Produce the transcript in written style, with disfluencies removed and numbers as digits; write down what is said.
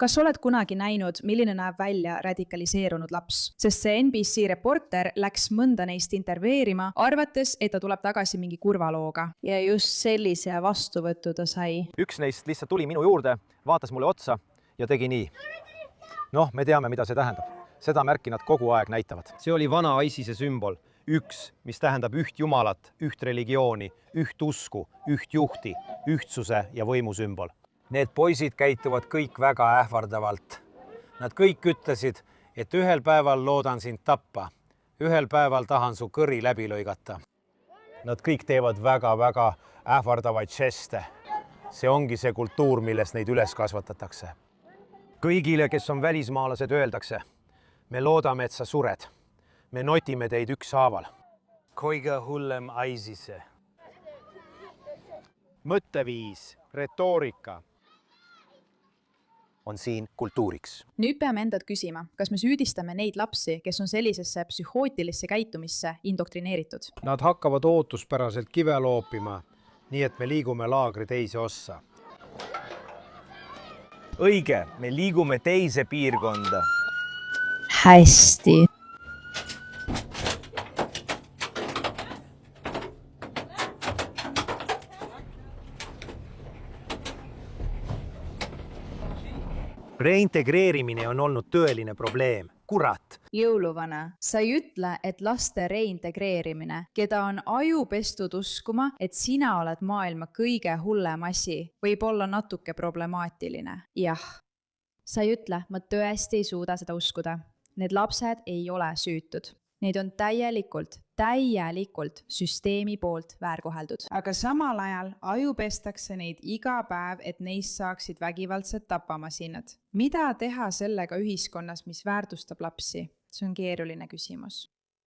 Kas oled kunagi näinud, milline näeb välja radikaliseerunud laps? Sest see NBC reporter läks mõnda neist intervjueerima, arvates, et ta tuleb tagasi mingi kurva looga. Ja just sellise vastuvõttu ta sai. Üks neist lihtsalt tuli minu juurde, vaatas mulle otsa ja tegi nii. Noh, me teame, mida see tähendab. Seda märki nad kogu aeg näitavad. See oli vana ISISe sümbol. Üks, mis tähendab üht jumalat, üht religiooni, üht usku, üht juhti, ühtsuse ja võimu sümbol. Need poisid käituvad kõik väga ähvardavalt. Nad kõik ütlesid, et ühel päeval loodan sind tappa. Ühel päeval tahan su kõri läbi lõigata. Nad kõik teevad väga-väga ähvardavaid žeste. See ongi see kultuur, milles neid üles kasvatatakse. Kõigile, kes on välismaalased, öeldakse, me loodame, et sa sured. Me notime teid ükshaaval. Kõige hullem ISISe. Mõtteviis, retoorika on siin kultuuriks. Nüüd peame endad küsima, kas me süüdistame neid lapsi, kes on sellisesse psühhootilisse käitumisse indoktrineeritud. Nad hakkavad ootuspäraselt kive loopima, nii et me liigume laagri teise ossa. Õige, me liigume teise piirkonda. Hästi. Reintegreerimine on olnud tõeline probleem. Kurat! Jõuluvana, sa ei ütle, et laste reintegreerimine, keda on aju pestud uskuma, et sina oled maailma kõige hullem asi, võib olla natuke problemaatiline. Jah. Sa ei ütle, ma tõesti ei suuda seda uskuda. Need lapsed ei ole süütud. Neid on täielikult süsteemi poolt väärkoheldud. Aga samal ajal ajupestakse neid iga päev, et neist saaksid vägivaldsed tapamasinad. Mida teha sellega ühiskonnas, mis väärtustab lapsi? See on keeruline küsimus.